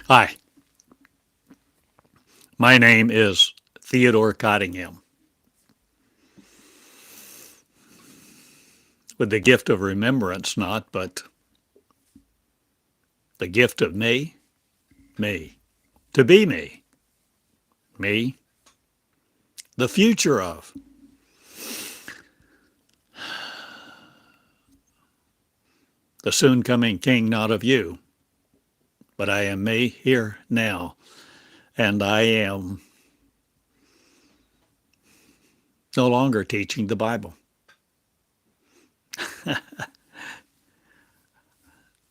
Hi, my name is Theodore Cottingham. With the gift of remembrance, not, but the gift of me, to be me, the future of, the soon coming King, not of you, but I am me here now, and I am no longer teaching the Bible.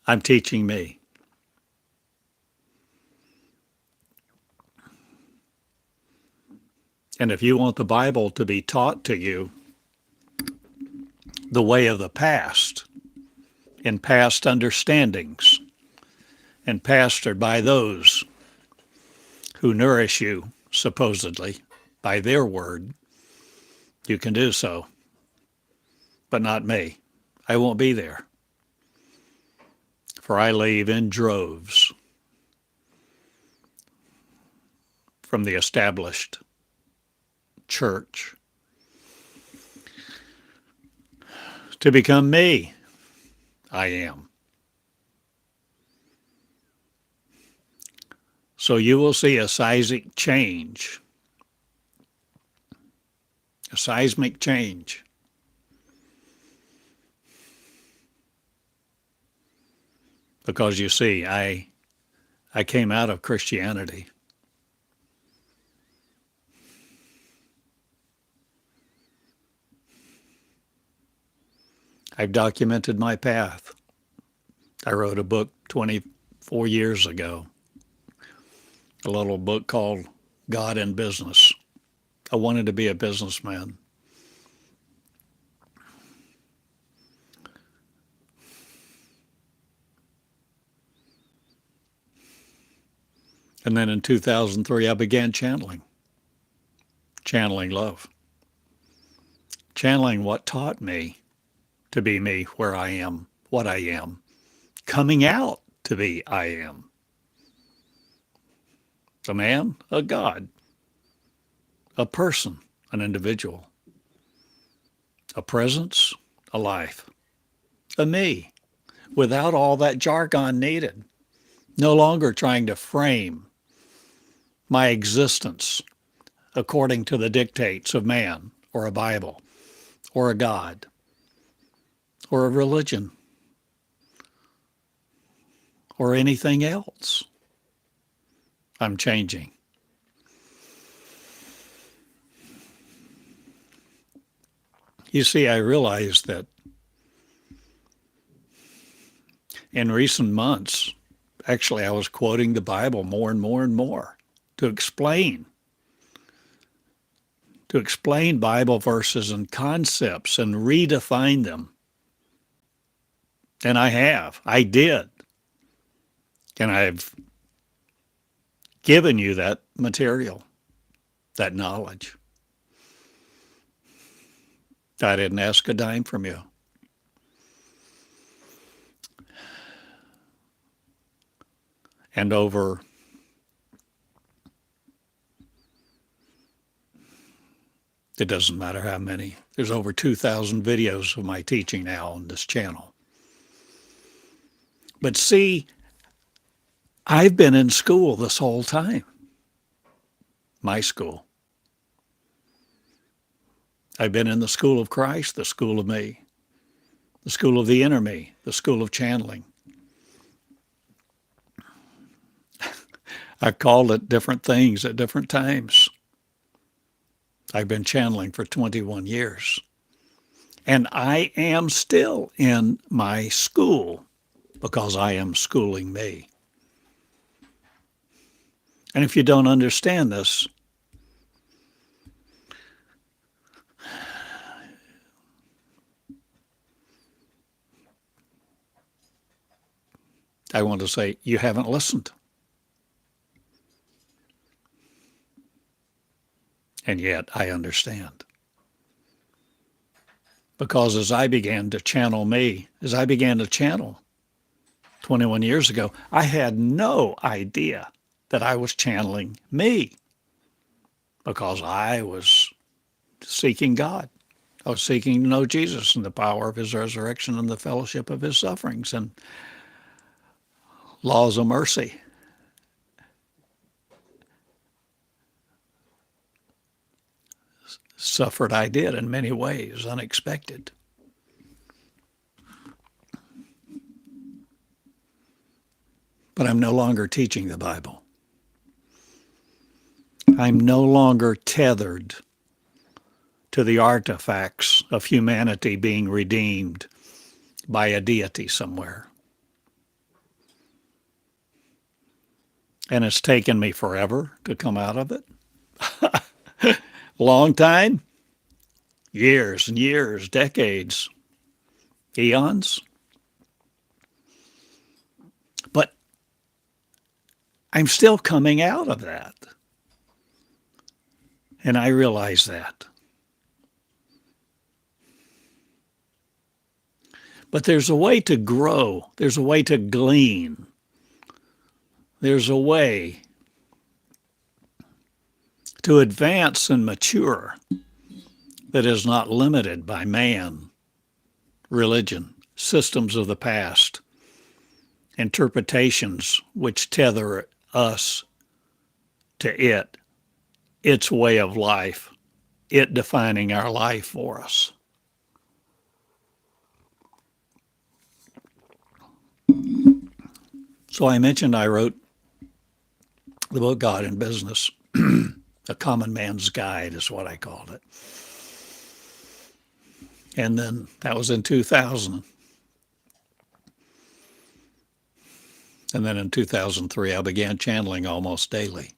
I'm teaching me. And if you want the Bible to be taught to you the way of the past, in past understandings, and pastored by those who nourish you, supposedly, by their word, you can do so. But not me. I won't be there. For I leave in droves from the established church to become me. I am. So you will see a seismic change. A seismic change. Because you see, I came out of Christianity. I've documented my path. I wrote a book 24 years ago, a little book called God in Business. I wanted to be a businessman. And then in 2003, I began channeling love, channeling what taught me to be me, where I am, what I am, coming out to be I am. A man, a God, a person, an individual, a presence, a life, a me, without all that jargon needed, no longer trying to frame my existence according to the dictates of man or a Bible or a God or a religion or anything else. I'm changing. You see, I realized that in recent months, actually, I was quoting the Bible more and more and more to explain Bible verses and concepts and redefine them. And I did. And I've given you that material, that knowledge. I didn't ask a dime from you. And over it doesn't matter how many. There's over 2,000 videos of my teaching now on this channel. But see, I've been in school this whole time. My school. I've been in the school of Christ, the school of me, the school of the inner me, the school of channeling. I called it different things at different times. I've been channeling for 21 years. And I am still in my school because I am schooling me. And if you don't understand this, I want to say you haven't listened. And yet I understand. Because as I began to channel me, as I began to channel 21 years ago, I had no idea that I was channeling me because I was seeking God. I was seeking to know Jesus and the power of his resurrection and the fellowship of his sufferings and laws of mercy. Suffered I did in many ways, unexpected. But I'm no longer teaching the Bible. I'm no longer tethered to the artifacts of humanity being redeemed by a deity somewhere. And it's taken me forever to come out of it. Long time, years and years, decades, eons. But I'm still coming out of that. And I realize that. But there's a way to grow. There's a way to glean. There's a way to advance and mature that is not limited by man, religion, systems of the past, interpretations which tether us to it, its way of life, it defining our life for us. So I mentioned I wrote the book God in Business. A Common Man's Guide is what I called it. And then that was in 2000. And then in 2003, I began channeling almost daily.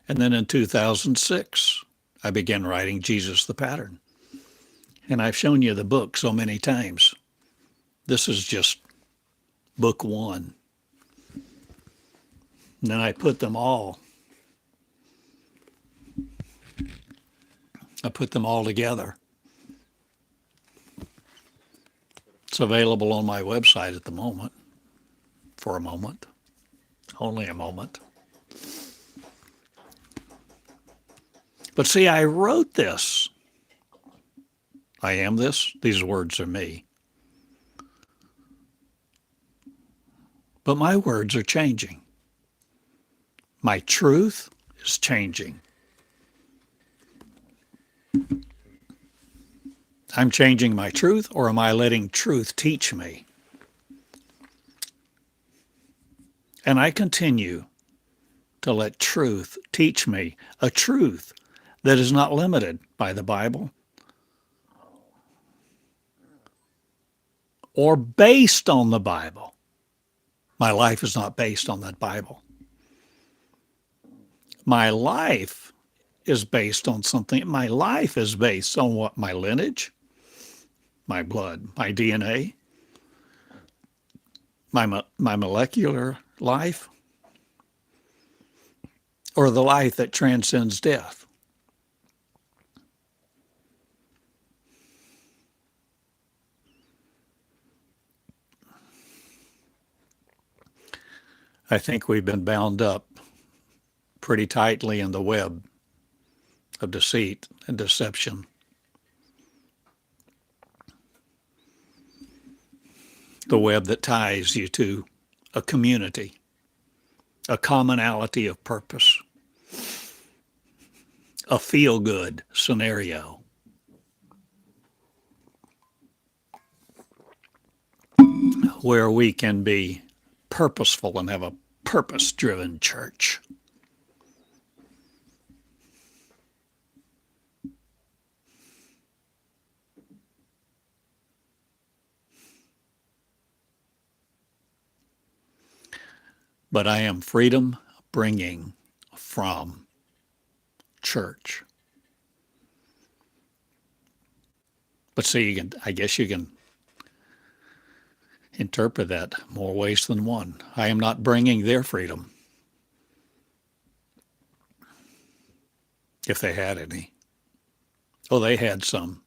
And then in 2006, I began writing Jesus the Pattern. And I've shown you the book so many times. This is just book one. And then I put them all together. It's available on my website at the moment, for a moment, only a moment. But see, I wrote this. I am this. These words are me. But my words are changing. My truth is changing. I'm changing my truth, or am I letting truth teach me? And I continue to let truth teach me, a truth that is not limited by the Bible or based on the Bible. My life is not based on that Bible. My life is based on something. My life is based on what? My lineage, my blood, my DNA, my molecular life, or the life that transcends death. I think we've been bound up pretty tightly in the web of deceit and deception. The web that ties you to a community, a commonality of purpose, a feel-good scenario. Where we can be purposeful and have a purpose-driven church. But I am freedom bringing from church. But see, I guess you can interpret that more ways than one. I am not bringing their freedom, if they had any. Oh, they had some.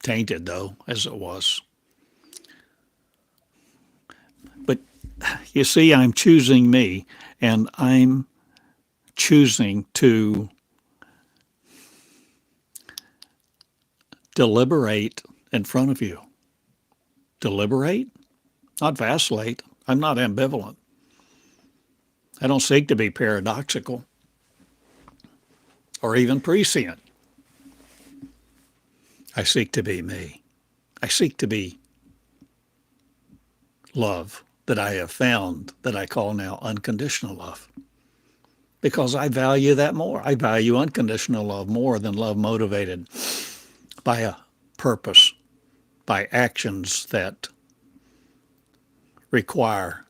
tainted though, as it was. But you see, I'm choosing me, and I'm choosing to deliberate in front of you. Deliberate, not vacillate. I'm not ambivalent. I don't seek to be paradoxical or even prescient. I seek to be me. I seek to be love that I have found, that I call now unconditional love. Because I value that more. I value unconditional love more than love motivated by a purpose, by actions that require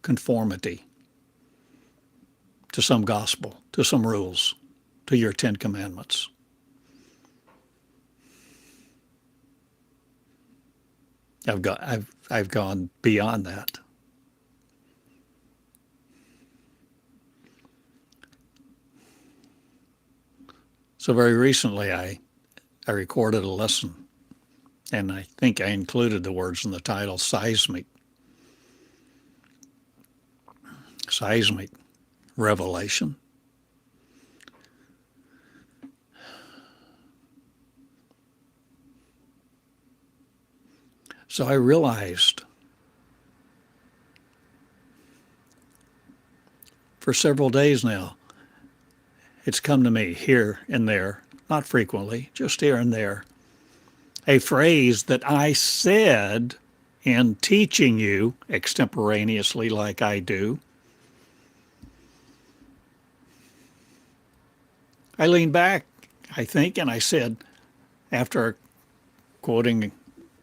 conformity to some gospel, to some rules, to your 10 Commandments. I've gone beyond that. So very recently I recorded a lesson, and I think I included the words in the title, seismic revelation. So I realized for several days now, it's come to me here and there, not frequently, just here and there, a phrase that I said in teaching you extemporaneously like I do. I leaned back, I think, and I said, after quoting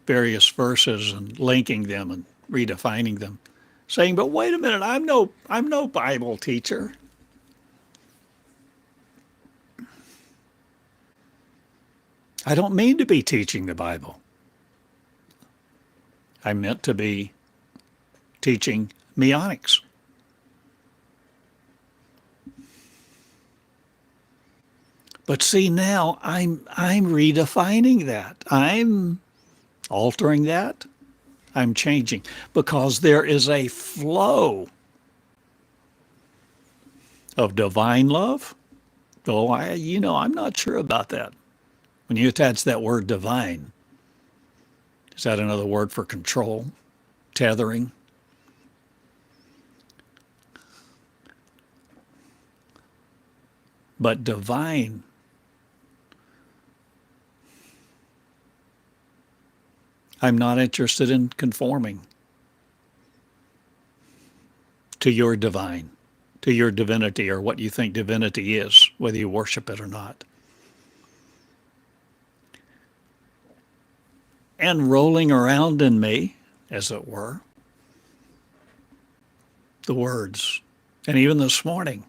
various verses and linking them and redefining them, saying, but wait a minute, I'm no Bible teacher. I don't mean to be teaching the Bible. I meant to be teaching meonics. But see, now I'm redefining that. I'm altering that. I'm changing, because there is a flow of divine love. Though I'm not sure about that. When you attach that word divine, is that another word for control, tethering? But divine, I'm not interested in conforming to your divine, to your divinity, or what you think divinity is, whether you worship it or not. And rolling around in me, as it were, the words. And even this morning,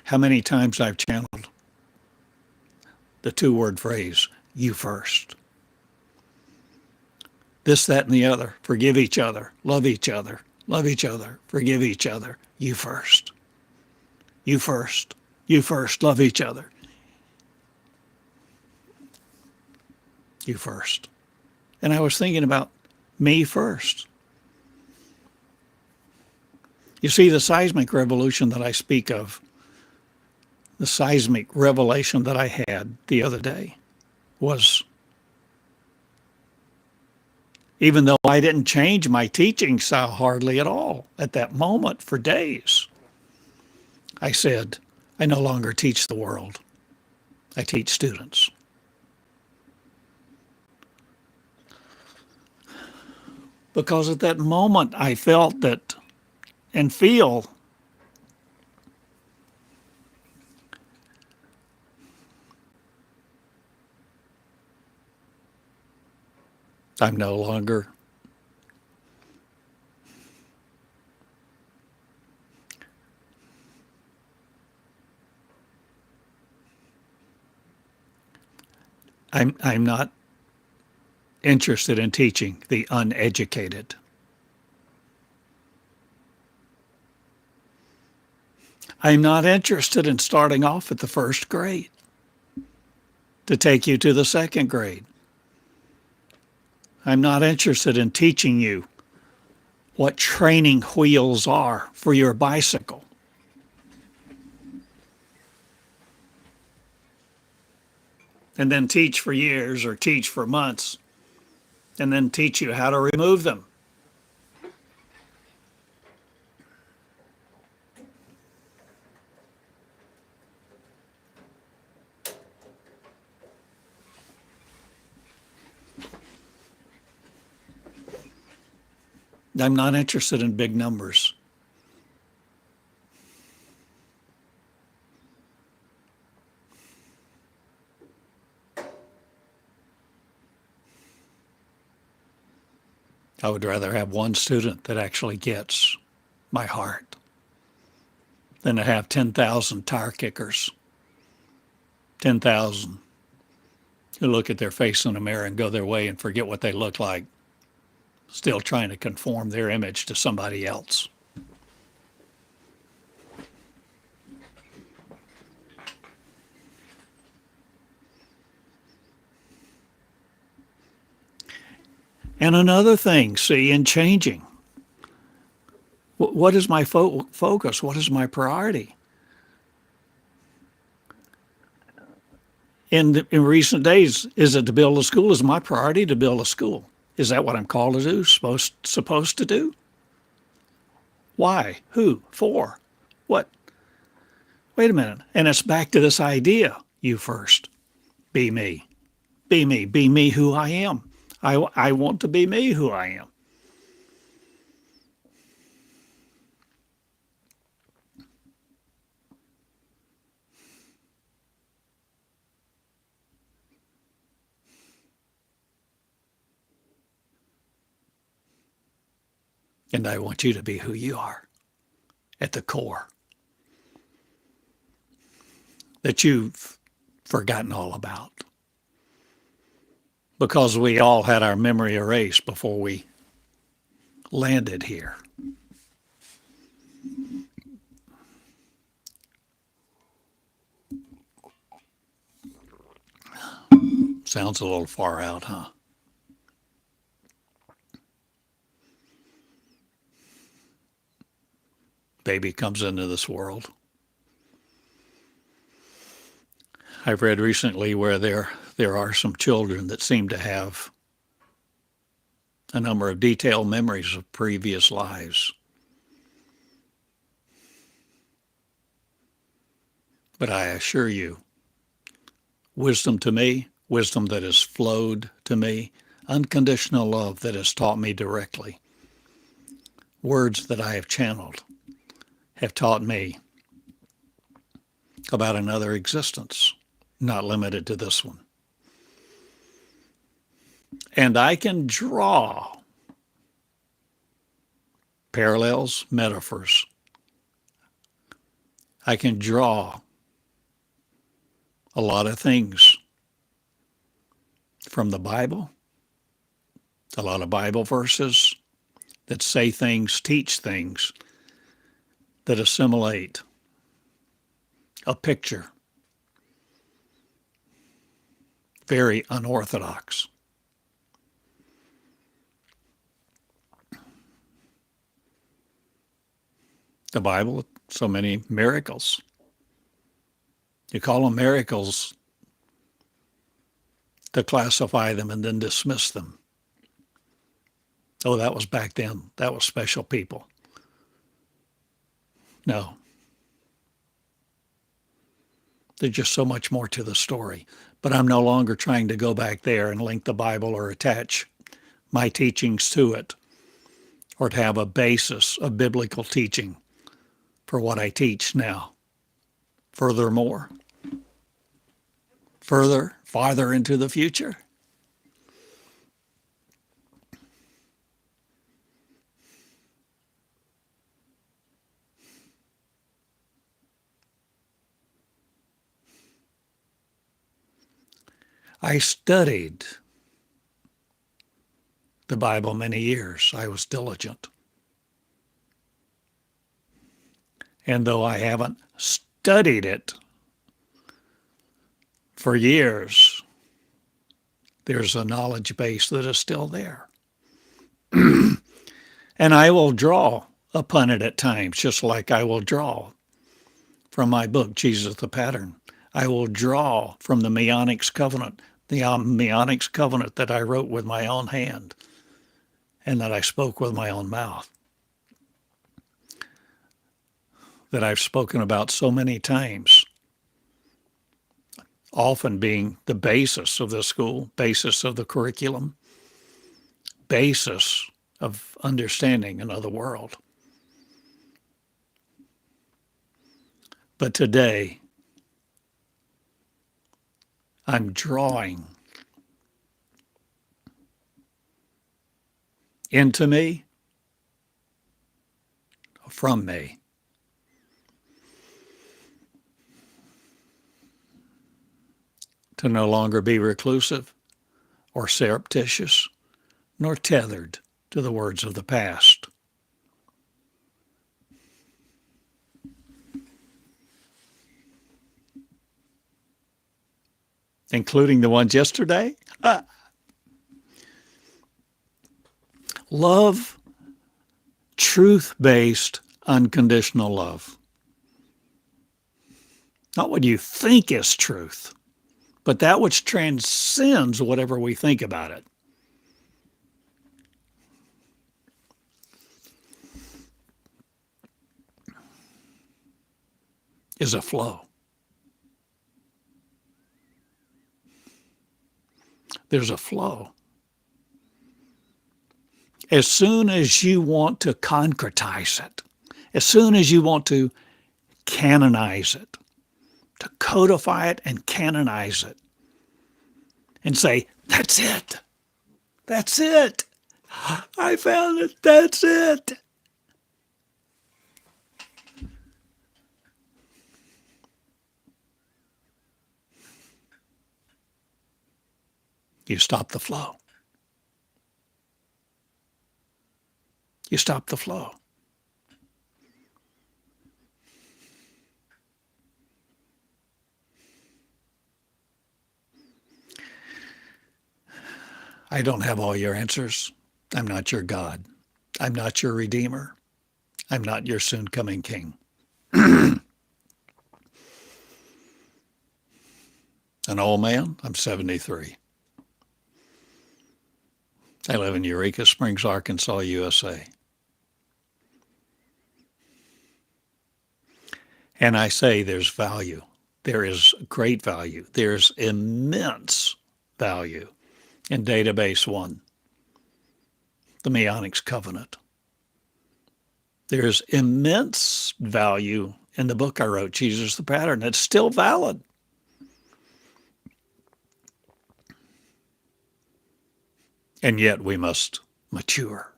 how many times I've channeled the 2-word phrase, you first. This, that, and the other. Forgive each other. Love each other. Love each other. Forgive each other. You first. You first. You first. Love each other. You first. And I was thinking about me first. You see, the seismic revolution that I speak of, the seismic revelation that I had the other day, was, even though I didn't change my teaching style hardly at all at that moment for days, I said, I no longer teach the world. I teach students. Because at that moment I felt that, and feel, I'm no longer I'm not interested in teaching the uneducated. I'm not interested in starting off at the first grade to take you to the second grade. I'm not interested in teaching you what training wheels are for your bicycle. And then teach for years or teach for months and then teach you how to remove them. I'm not interested in big numbers. I would rather have one student that actually gets my heart than to have 10,000 tire kickers, 10,000 who look at their face in a mirror and go their way and forget what they look like, still trying to conform their image to somebody else. And another thing, see, in changing, what is my focus? What is my priority? In recent days, is it to build a school? Is my priority to build a school? Is that what I'm called to do, supposed to do? Why? Who? For? What? Wait a minute. And it's back to this idea, you first. Be me. Be me. Be me who I am. I want to be me who I am. And I want you to be who you are at the core. That you've forgotten all about. Because we all had our memory erased before we landed here. Sounds a little far out, huh? Baby comes into this world. I've read recently where there are some children that seem to have a number of detailed memories of previous lives. But I assure you, wisdom to me, wisdom that has flowed to me, unconditional love that has taught me directly, words that I have channeled have taught me about another existence, not limited to this one. And I can draw parallels, metaphors. I can draw a lot of things from the Bible, a lot of Bible verses that say things, teach things, that assimilate a picture. Very unorthodox. The Bible, so many miracles. You call them miracles to classify them and then dismiss them. Oh, that was back then. That was special people. No. There's just so much more to the story. But I'm no longer trying to go back there and link the Bible or attach my teachings to it, or to have a basis of biblical teaching for what I teach now. Furthermore, farther into the future. I studied the Bible many years. I was diligent. And though I haven't studied it for years, There's a knowledge base that is still there. And I will draw upon it at times, just like I will draw from my book, Jesus the Pattern. I will draw from the Meonics Covenant, the Meonics Covenant that I wrote with my own hand and that I spoke with my own mouth, that I've spoken about so many times, often being the basis of the school, basis of the curriculum, basis of understanding another world. But today, I'm drawing into me, from me, to no longer be reclusive or surreptitious, nor tethered to the words of the past. Including the ones yesterday. Love, truth-based, unconditional love. Not what you think is truth, but that which transcends whatever we think about it. Is a flow. There's a flow. As soon as you want to concretize it, as soon as you want to canonize it, to codify it and canonize it, and say, that's it. That's it. I found it. That's it. You stop the flow. You stop the flow. I don't have all your answers. I'm not your God. I'm not your Redeemer. I'm not your soon-coming King. An old man, I'm 73. I live in Eureka Springs, Arkansas, USA. And I say there's value. There is great value. There's immense value in Database 1, the Meonics Covenant. There's immense value in the book I wrote, Jesus the Pattern. It's still valid. And yet we must mature.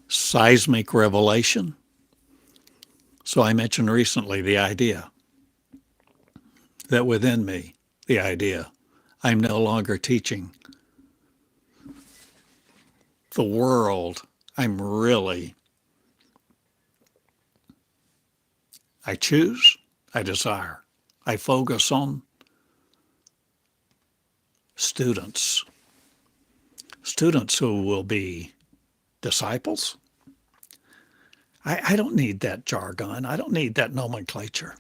Seismic revelation. So I mentioned recently the idea that within me, the idea, I'm no longer teaching the world. I choose, I desire, I focus on students who will be disciples. I don't need that jargon. I don't need that nomenclature.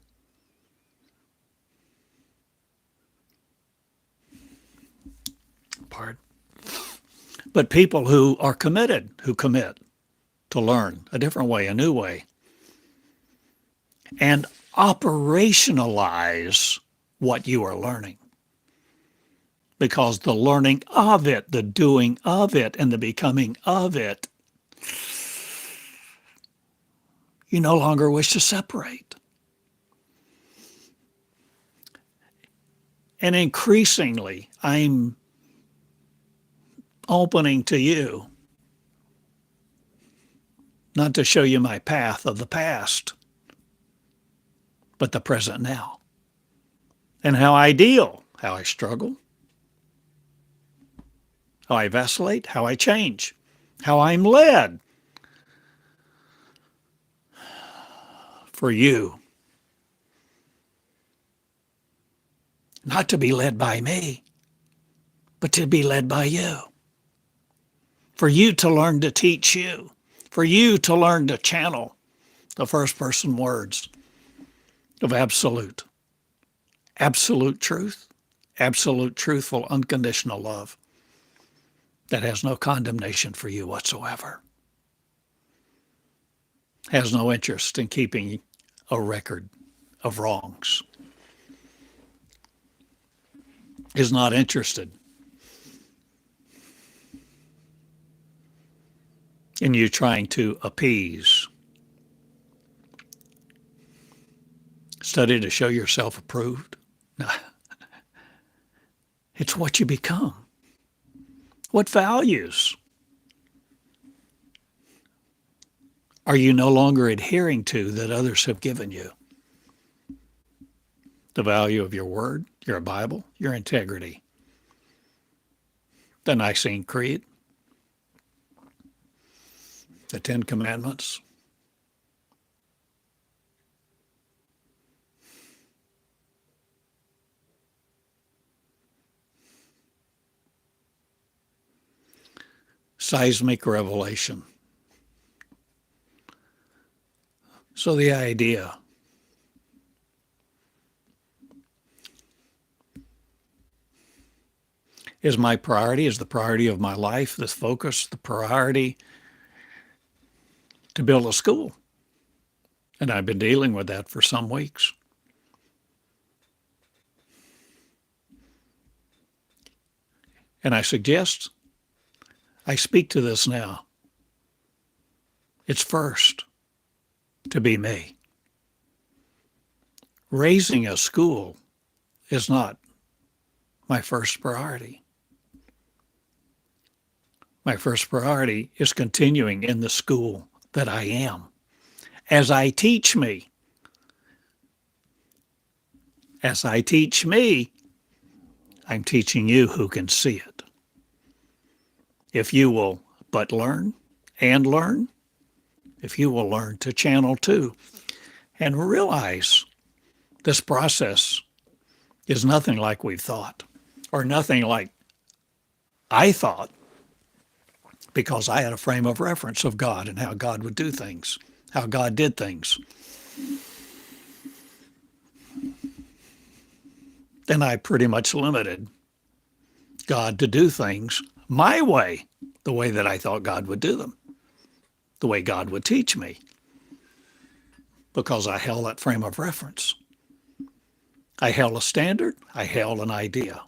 Pardon. But people who are committed, who commit to learn a different way, a new way, and operationalize what you are learning. Because the learning of it, the doing of it, and the becoming of it, you no longer wish to separate. And increasingly, I'm opening to you not to show you my path of the past, but the present now. And how I deal, how I struggle, how I vacillate, how I change, how I'm led, for you. Not to be led by me, but to be led by you. For you to learn to teach you. For you to learn to channel the first person words of absolute truth, absolute, truthful, unconditional love that has no condemnation for you whatsoever, has no interest in keeping a record of wrongs, is not interested in you trying to appease. Study to show yourself approved. No. It's what you become. What values are you no longer adhering to that others have given you? The value of your word, your Bible, your integrity, the Nicene Creed, the Ten Commandments, seismic revelation. So the idea is my priority, is the priority of my life, this focus, the priority to build a school. And I've been dealing with that for some weeks. And I speak to this now. It's first to be me. Raising a school is not my first priority. My first priority is continuing in the school that I am. As I teach me, I'm teaching you who can see it. If you will but learn and learn, if you will learn to channel too, and realize this process is nothing like we've thought, or nothing like I thought, because I had a frame of reference of God and how God would do things, how God did things. Then I pretty much limited God to do things my way, the way that I thought God would do them, the way God would teach me, because I held that frame of reference. I held a standard, I held an idea.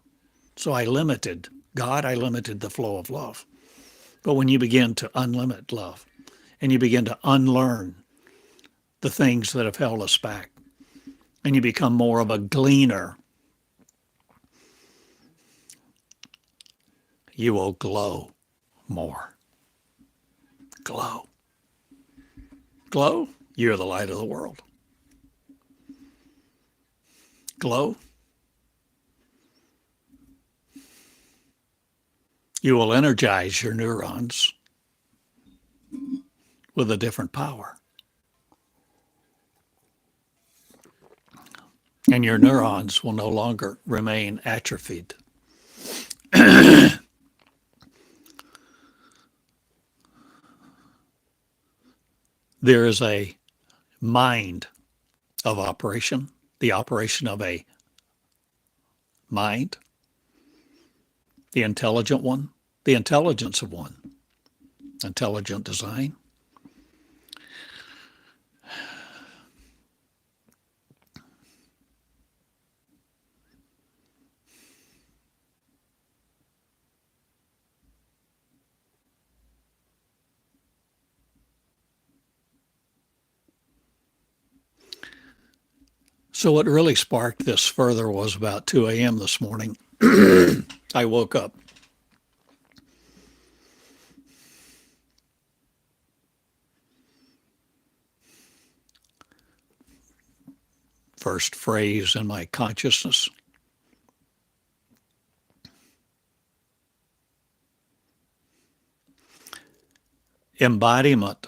So I limited God, I limited the flow of love. But when you begin to unlimit love and you begin to unlearn the things that have held us back, and you become more of a gleaner, you will glow more. Glow. Glow, you're the light of the world. Glow, you will energize your neurons with a different power. And your neurons will no longer remain atrophied. There is a mind of operation, the operation of a mind, the intelligent one, the intelligence of one, intelligent design. So what really sparked this further was about 2 a.m. this morning. I woke up. First phrase in my consciousness. Embodiment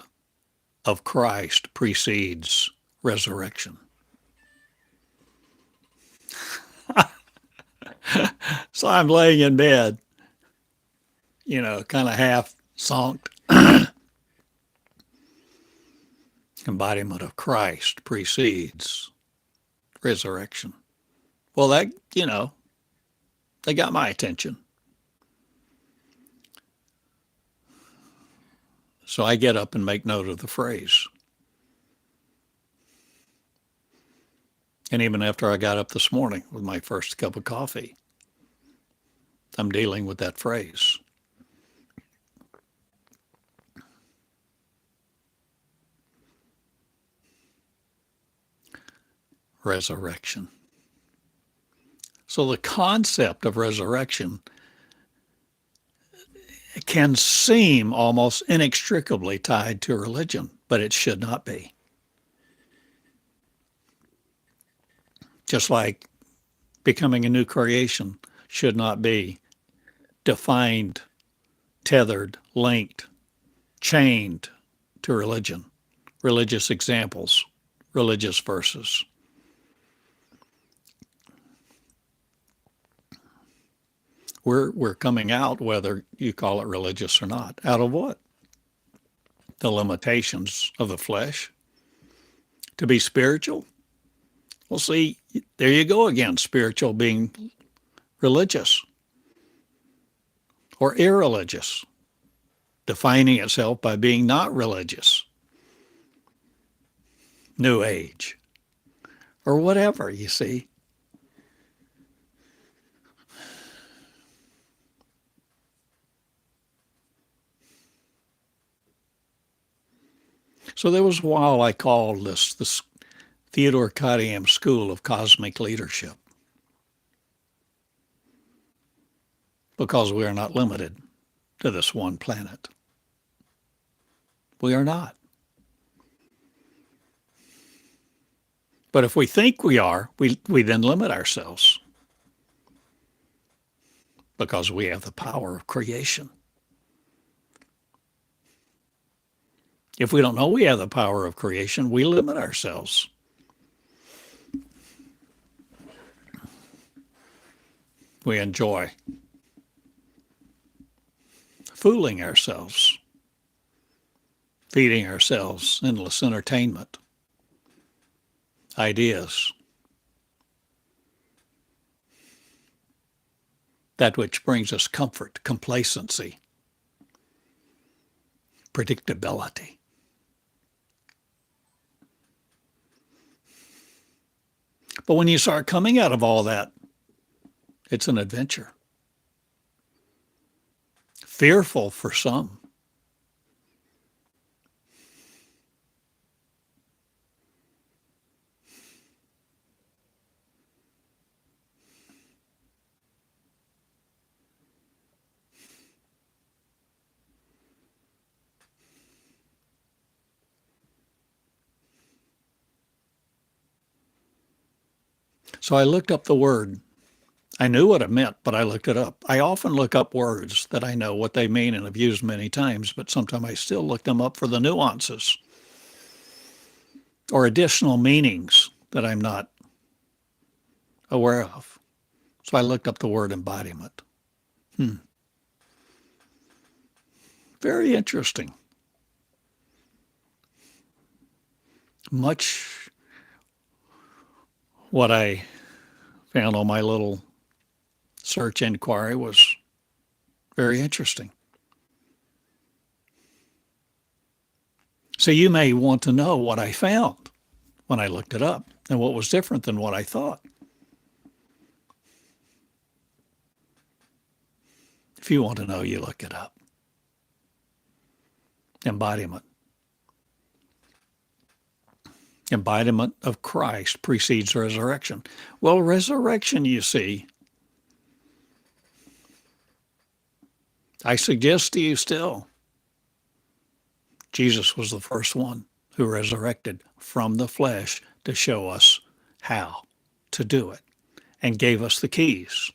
of Christ precedes resurrection. So I'm laying in bed, kind of half zonked. Embodiment of Christ precedes resurrection. Well, they got my attention. So I get up and make note of the phrase. And even after I got up this morning with my first cup of coffee, I'm dealing with that phrase. Resurrection. So the concept of resurrection can seem almost inextricably tied to religion, but it should not be. Just like becoming a new creation should not be defined, tethered, linked, chained to religion, religious examples, religious verses. We're coming out, whether you call it religious or not, out of what? The limitations of the flesh. To be spiritual? Well, see, there you go again, spiritual being religious or irreligious, defining itself by being not religious, New Age, or whatever, you see. So there was a while I called this Theodore Cottingham School of Cosmic Leadership, because we are not limited to this one planet. We are not. But if we think we are, we then limit ourselves, because we have the power of creation. If we don't know we have the power of creation, we limit ourselves. We enjoy fooling ourselves, feeding ourselves endless entertainment, ideas, that which brings us comfort, complacency, predictability. But when you start coming out of all that, it's an adventure. Fearful for some. So I looked up the word. I knew what it meant, but I looked it up. I often look up words that I know what they mean and have used many times, but sometimes I still look them up for the nuances or additional meanings that I'm not aware of. So I looked up the word embodiment. Very interesting. Much what I found on my little search inquiry was very interesting. So you may want to know what I found when I looked it up and what was different than what I thought. If you want to know, you look it up. Embodiment. Embodiment of Christ precedes resurrection. Well, resurrection, you see, I suggest to you still, Jesus was the first one who resurrected from the flesh to show us how to do it and gave us the keys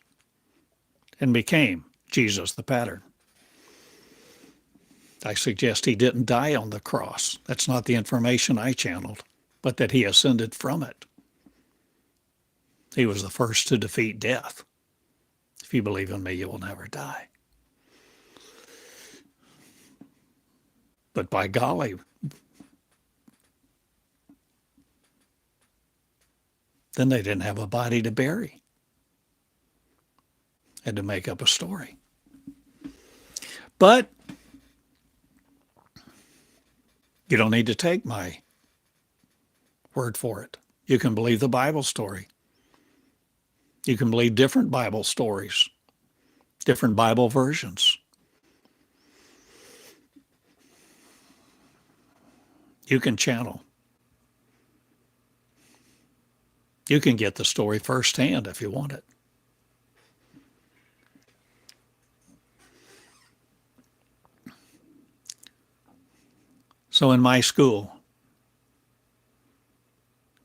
and became Jesus the pattern. I suggest he didn't die on the cross. That's not the information I channeled. but that he ascended from it. He was the first to defeat death. If you believe in me, you will never die. But by golly, then they didn't have a body to bury. Had to make up a story. But you don't need to take my word for it. You can believe the Bible story. You can believe different Bible stories, different Bible versions. You can channel. You can get the story firsthand if you want it. So in my school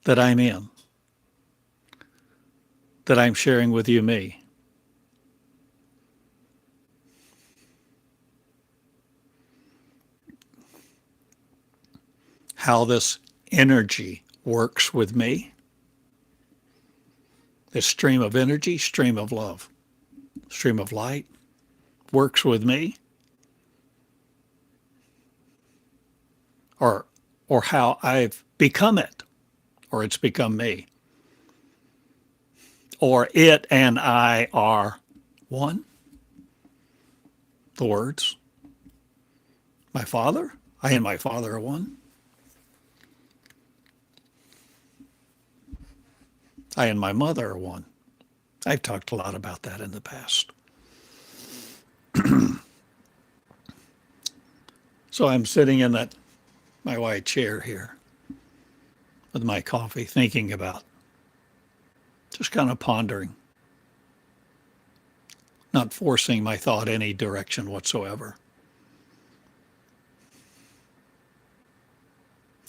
that I'm in, that I'm sharing with you me, how this energy works with me, this stream of energy, stream of love, stream of light, works with me, or how I've become it, or it's become me, or it and I are one. The words, my Father, I and my Father are one. I and my mother are one. I've talked a lot about that in the past. So I'm sitting in my white chair here with my coffee, thinking about, just kind of pondering, not forcing my thought any direction whatsoever.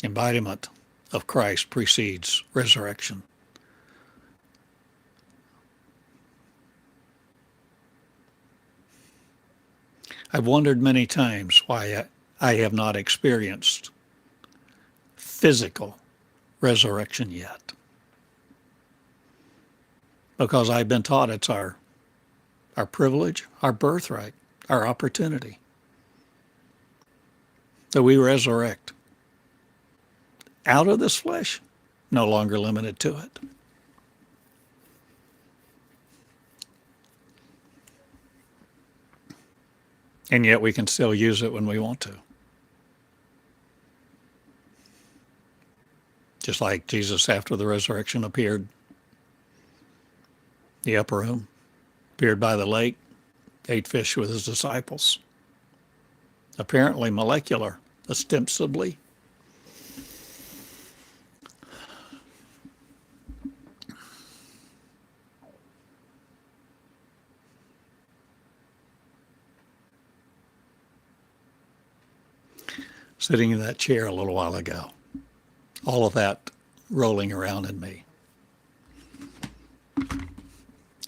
Embodiment of Christ precedes resurrection. I've wondered many times why I have not experienced physical resurrection yet. Because I've been taught it's our privilege, our birthright, our opportunity, that we resurrect out of this flesh, no longer limited to it. And yet we can still use it when we want to. Just like Jesus, after the resurrection, appeared in the upper room, appeared by the lake, ate fish with his disciples. Apparently molecular, ostensibly. Sitting in that chair a little while ago, all of that rolling around in me.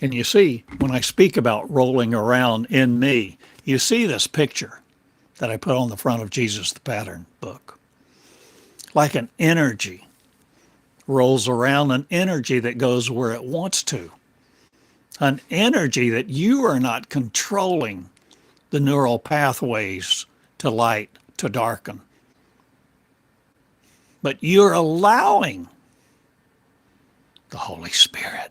And you see, when I speak about rolling around in me, you see this picture that I put on the front of Jesus the Pattern book. Like an energy rolls around, an energy that goes where it wants to. An energy that you are not controlling the neural pathways to light, to darken. But you're allowing the Holy Spirit,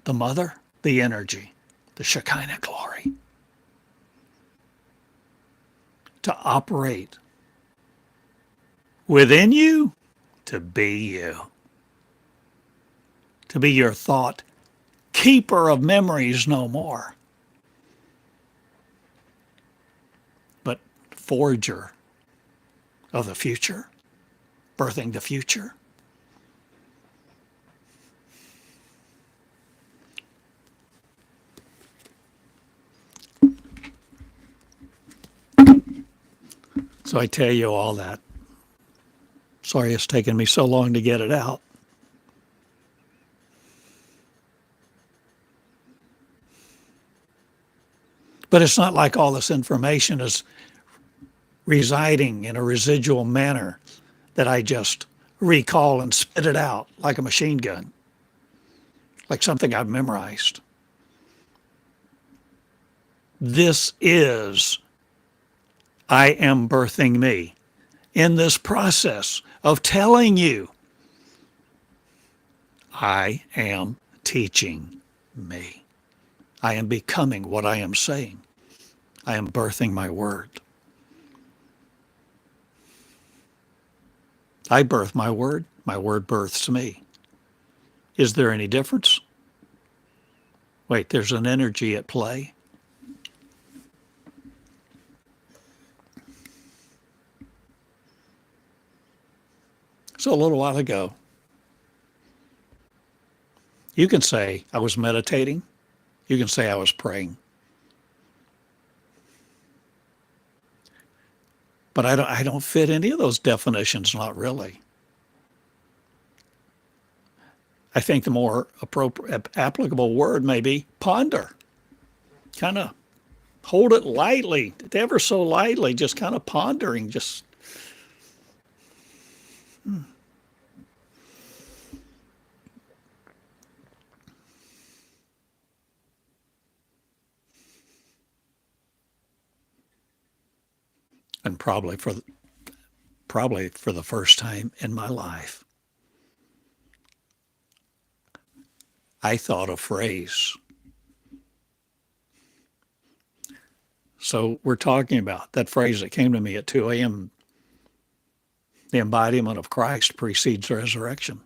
the Mother, the energy, the Shekinah glory, to operate within you, to be you, to be your thought keeper of memories no more, but forger of the future, birthing the future. So I tell you all that. Sorry it's taken me so long to get it out. But it's not like all this information is residing in a residual manner that I just recall and spit it out like a machine gun, like something I've memorized. This is, I am birthing me. In this process of telling you, I am teaching me. I am becoming what I am saying. I am birthing my word. I birth my word births me. Is there any difference? Wait, there's an energy at play. So a little while ago, you can say I was meditating. You can say I was praying. But I don't fit any of those definitions, not really. I think the more appropriate, applicable word may be ponder. Kind of hold it lightly, ever so lightly, just kind of pondering, just and probably for the first time in my life, I thought a phrase. So we're talking about that phrase that came to me at 2 a.m. The embodiment of Christ precedes resurrection.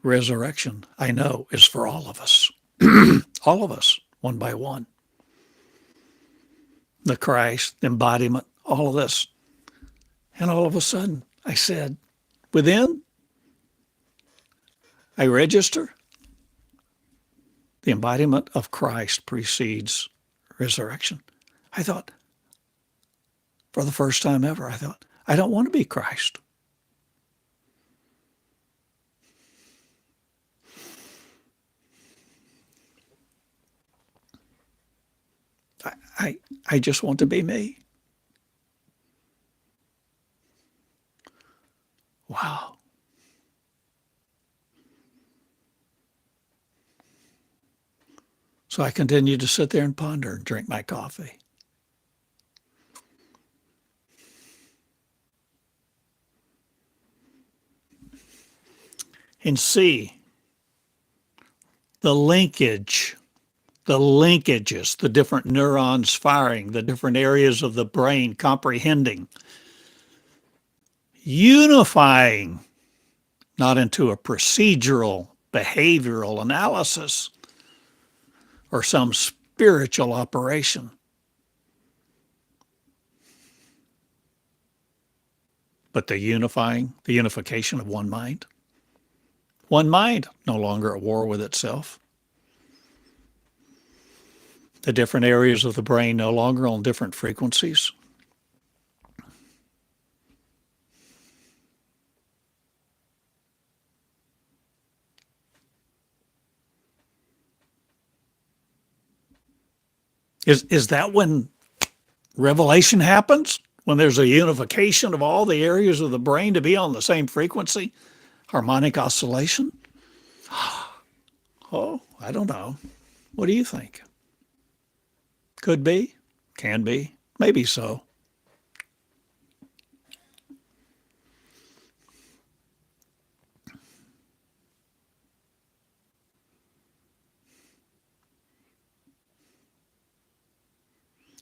Resurrection, I know, is for all of us. All of us, one by one. The Christ, the embodiment, all of this. And all of a sudden, I said, within, I register, the embodiment of Christ precedes resurrection. I thought, for the first time ever, I thought, I don't want to be Christ. I just want to be me. Wow. So I continued to sit there and ponder and drink my coffee. And see the linkages, the different neurons firing, the different areas of the brain comprehending, unifying, not into a procedural, behavioral analysis or some spiritual operation, but the unification of one mind. One mind, no longer at war with itself. The different areas of the brain no longer on different frequencies. Is that when revelation happens? When there's a unification of all the areas of the brain to be on the same frequency? Harmonic oscillation? Oh, I don't know. What do you think? Could be, can be, maybe so.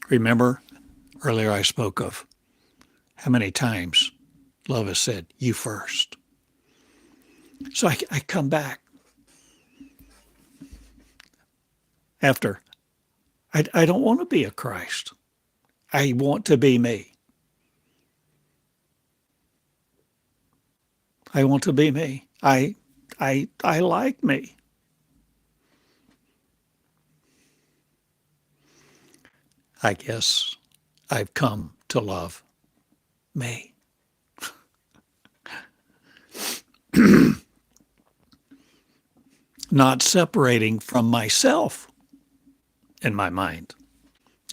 Remember, earlier I spoke of how many times love has said, you first. So I come back after, I don't want to be a Christ. I want to be me. I want to be me. I like me. I guess I've come to love me. Not separating from myself in my mind.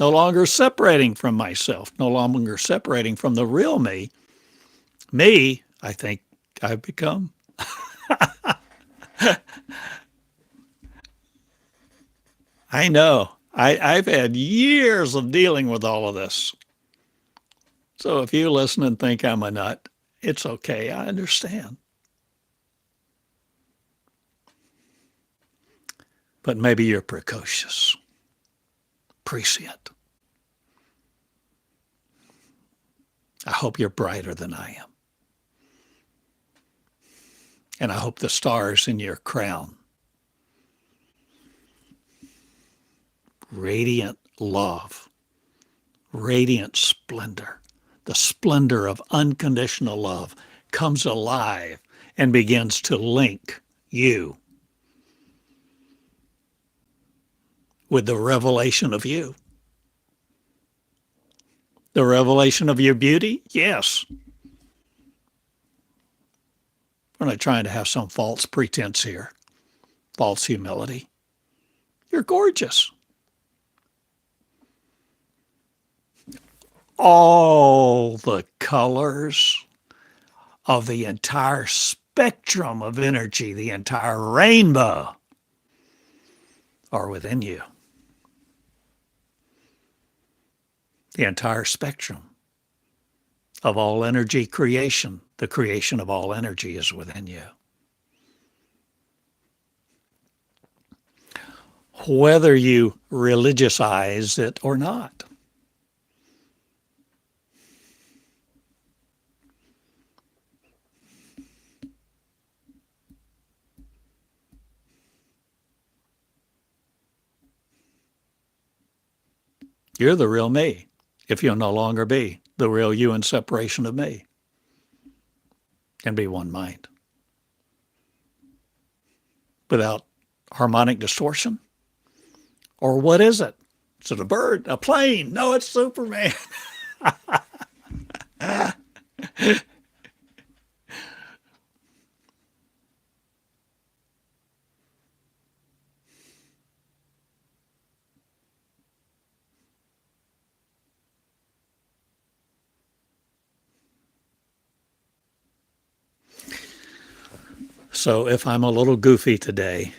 No longer separating from myself. No longer separating from the real me. Me, I think I've become. I know. I've had years of dealing with all of this. So if you listen and think I'm a nut, it's okay. I understand. But maybe you're precocious, prescient. I hope you're brighter than I am. And I hope the stars in your crown, radiant love, radiant splendor, the splendor of unconditional love comes alive and begins to link you with the revelation of you. The revelation of your beauty? Yes. We're not trying to have some false pretense here, false humility. You're gorgeous. All the colors of the entire spectrum of energy, the entire rainbow, are within you. The entire spectrum of all energy creation, the creation of all energy is within you. Whether you religiousize it or not. You're the real me if you'll no longer be the real you in separation of me and be one mind. Without harmonic distortion? Or what is it? Is it a bird? A plane? No, it's Superman. So if I'm a little goofy today,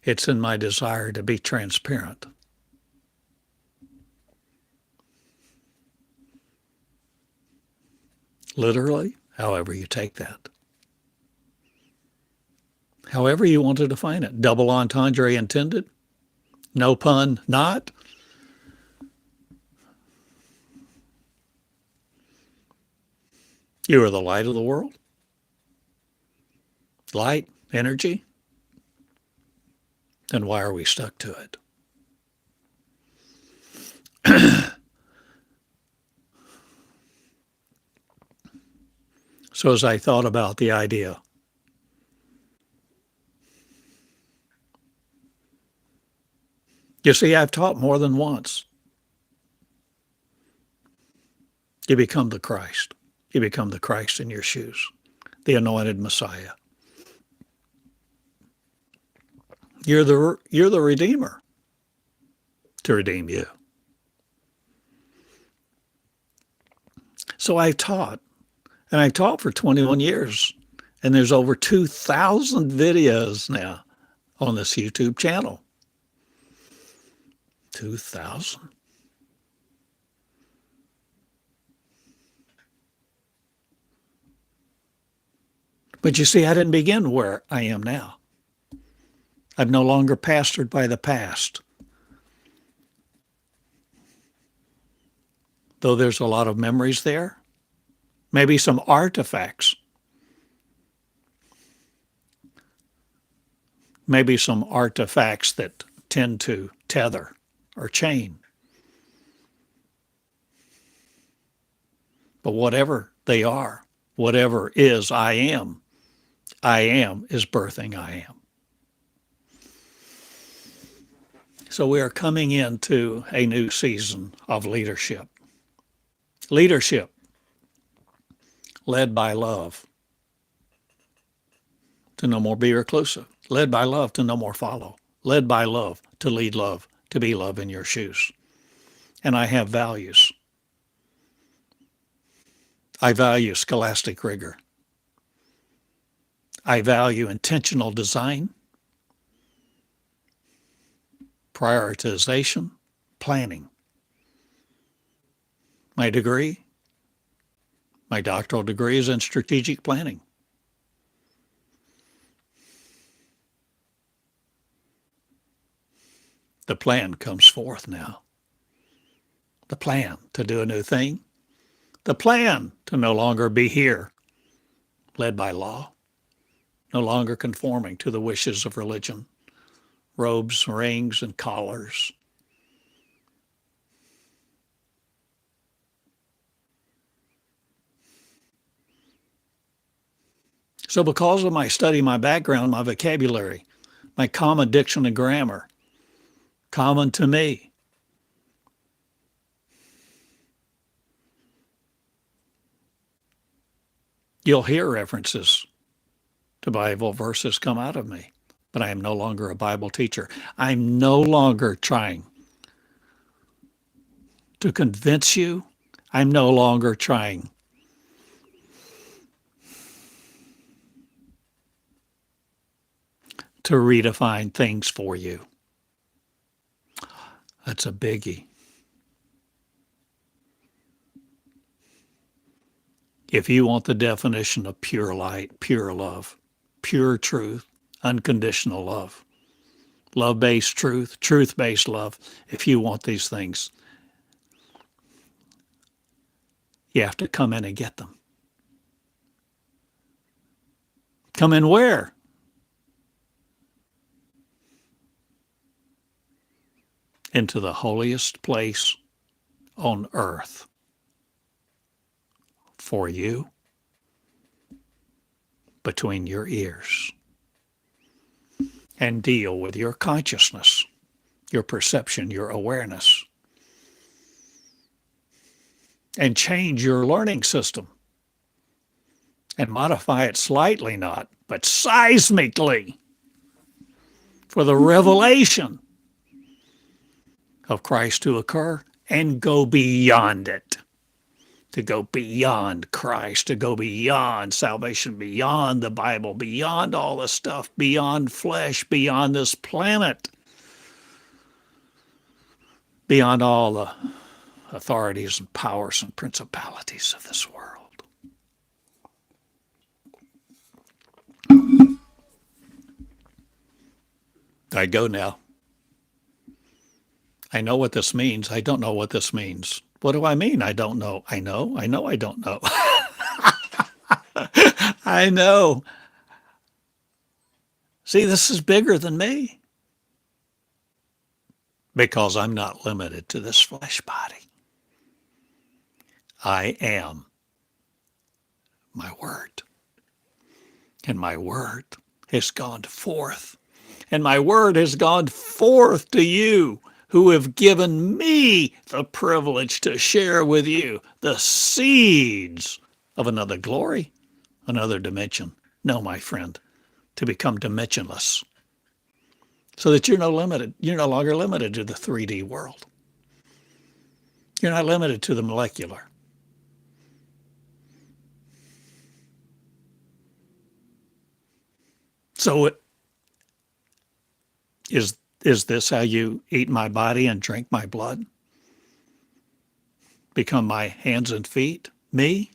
it's in my desire to be transparent. Literally, however you take that. However you want to define it. Double entendre intended? No pun not? You are the light of the world. Light, energy. Then why are we stuck to it? So as I thought about the idea, you see, I've taught more than once. You become the Christ. You become the Christ in your shoes, the anointed Messiah. You're the Redeemer to redeem you. So I've taught, and I've taught for 21 years, and there's over 2,000 videos now on this YouTube channel. 2,000. But you see, I didn't begin where I am now. I'm no longer pastored by the past. Though there's a lot of memories there, maybe some artifacts, that tend to tether or chain. But whatever they are, whatever is I am is birthing I am. So we are coming into a new season of leadership. Leadership led by love to no more be reclusive. Led by love to no more follow. Led by love to lead love, to be love in your shoes. And I have values. I value scholastic rigor. I value intentional design, prioritization, planning. My degree, my doctoral degree is in strategic planning. The plan comes forth now. The plan to do a new thing. The plan to no longer be here, led by law, no longer conforming to the wishes of religion, robes, rings, and collars. So because of my study, my background, my vocabulary, my common diction and grammar, common to me, you'll hear references to Bible verses come out of me. But I am no longer a Bible teacher. I'm no longer trying to convince you. I'm no longer trying to redefine things for you. That's a biggie. If you want the definition of pure light, pure love, pure truth, unconditional love, love-based truth, truth-based love, if you want these things, you have to come in and get them. Come in where? Into the holiest place on earth for you, between your ears, and deal with your consciousness, your perception, your awareness, and change your learning system and modify it slightly, not, but seismically, for the revelation of Christ to occur and go beyond it, to go beyond Christ, to go beyond salvation, beyond the Bible, beyond all the stuff, beyond flesh, beyond this planet, beyond all the authorities and powers and principalities of this world. I go now. I know what this means. I don't know what this means. What do I mean? I don't know. I know, I don't know. I know. See, this is bigger than me because I'm not limited to this flesh body. I am my word. And my word has gone forth. And my word has gone forth to you who have given me the privilege to share with you the seeds of another glory, another dimension. No, my friend, to become dimensionless so that you're no longer limited to the 3D world. You're not limited to the molecular. So is this how you eat my body and drink my blood? Become my hands and feet? Me?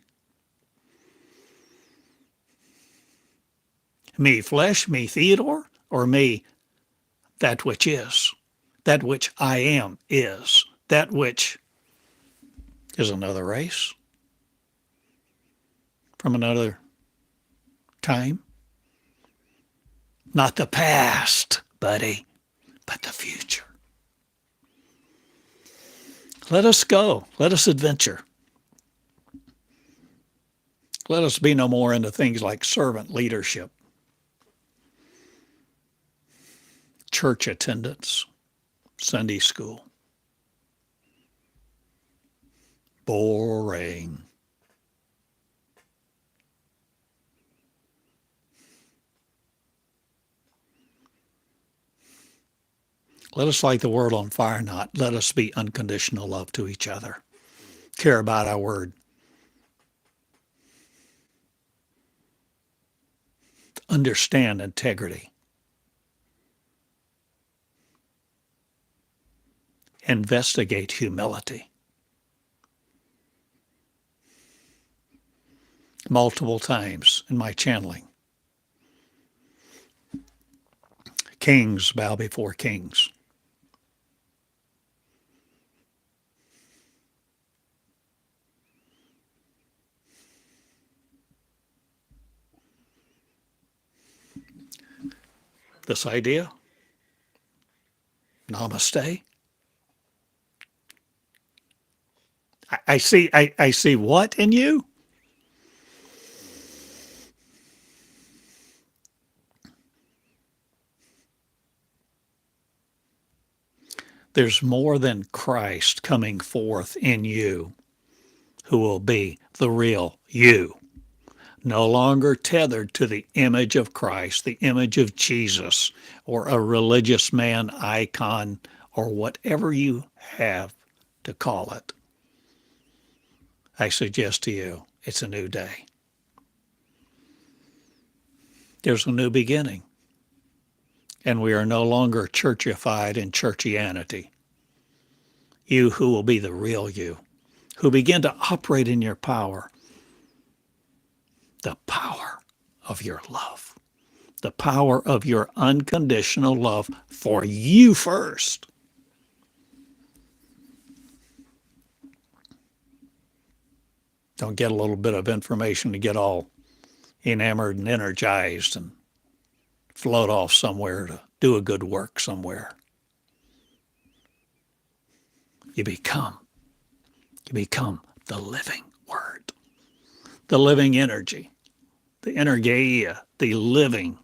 Me flesh, me Theodore, or me that which is, that which I am is, that which is another race from another time? Not the past, buddy, but the future. Let us go. Let us adventure. Let us be no more into things like servant leadership, church attendance, Sunday school. Boring. Let us light the world on fire not. Let us be unconditional love to each other. Care about our word. Understand integrity. Investigate humility. Multiple times in my channeling. Kings bow before kings. This idea, namaste. I see what in you? There's more than Christ coming forth in you, who will be the real you. No longer tethered to the image of Christ, the image of Jesus, or a religious man icon, or whatever you have to call it. I suggest to you, it's a new day. There's a new beginning. And we are no longer churchified in churchianity. You who will be the real you, who begin to operate in your power, the power of your love, the power of your unconditional love for you first. Don't get a little bit of information to get all enamored and energized and float off somewhere to do a good work somewhere. You become the living word, the living energy, the energeia, the living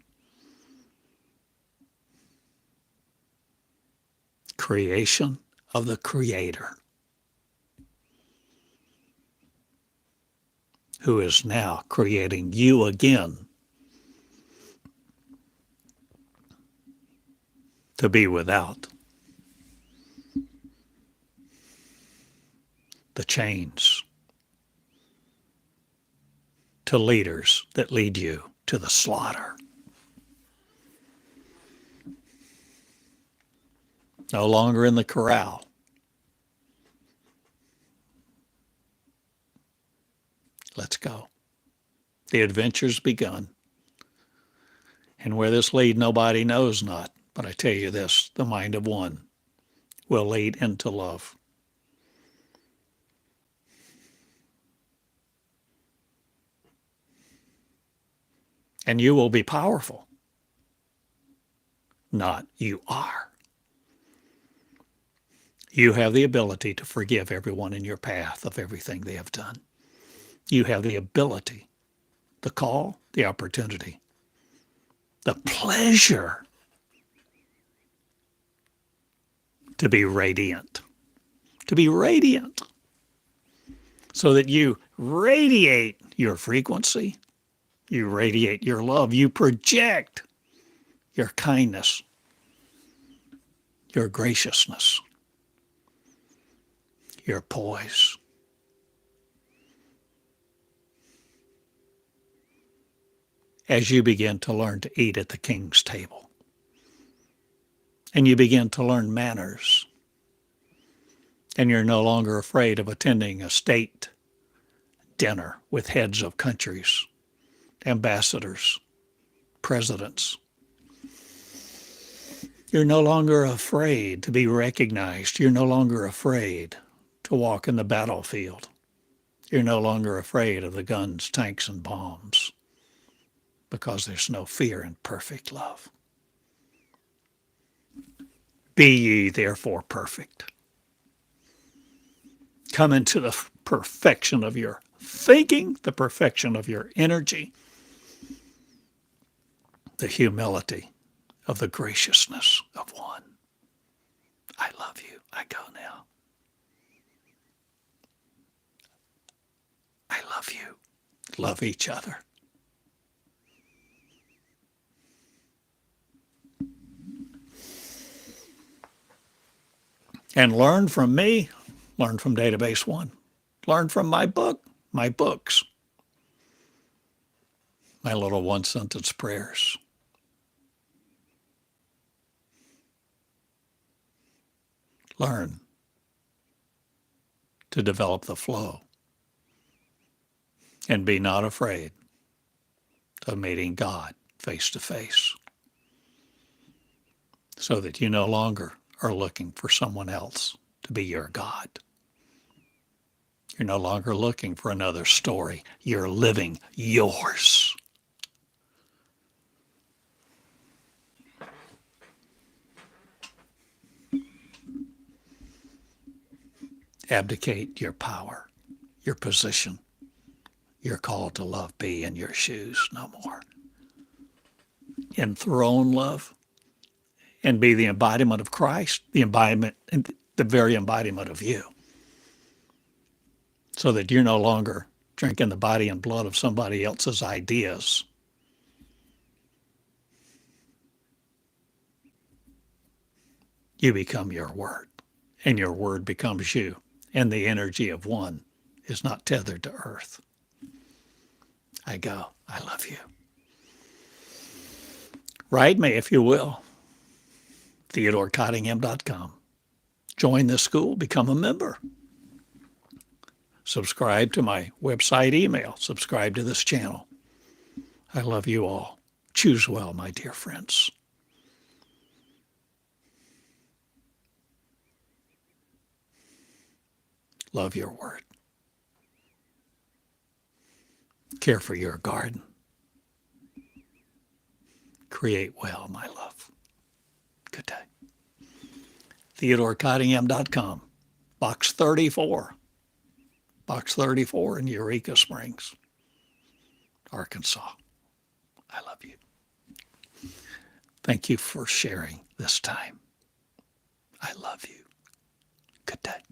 creation of the Creator, who is now creating you again to be without the chains to leaders that lead you to the slaughter. No longer in the corral. Let's go. The adventure's begun. And where this lead, nobody knows not. But I tell you this, the mind of one will lead into love. And you will be powerful. Not you are. You have the ability to forgive everyone in your path of everything they have done. You have the ability, the call, the opportunity, the pleasure to be radiant, so that you radiate your frequency, you radiate your love, you project your kindness, your graciousness, your poise. As you begin to learn to eat at the king's table, and you begin to learn manners, and you're no longer afraid of attending a state dinner with heads of countries, ambassadors, presidents. You're no longer afraid to be recognized. You're no longer afraid to walk in the battlefield. You're no longer afraid of the guns, tanks, and bombs, because there's no fear in perfect love. Be ye therefore perfect. Come into the perfection of your thinking, the perfection of your energy, the humility of the graciousness of one. I love you. I go now. I love you. Love each other. And learn from me, learn from Database One, learn from my book, my books, my little one-sentence prayers. Learn to develop the flow and be not afraid of meeting God face to face, so that you no longer are looking for someone else to be your God. You're no longer looking for another story. You're living yours. Abdicate your power, your position, your call to love. Be in your shoes no more. Enthrone love and be the embodiment of Christ, the very embodiment of you, so that you're no longer drinking the body and blood of somebody else's ideas. You become your word, and your word becomes you, and the energy of one is not tethered to earth. I go. I love you. Write me, if you will, TheodoreCottingham.com. Join the school, become a member. Subscribe to my website email. Subscribe to this channel. I love you all. Choose well, my dear friends. Love your word. Care for your garden. Create well, my love. Good day. TheodoreCottingham.com. Box 34. Box 34 in Eureka Springs, Arkansas. I love you. Thank you for sharing this time. I love you. Good day.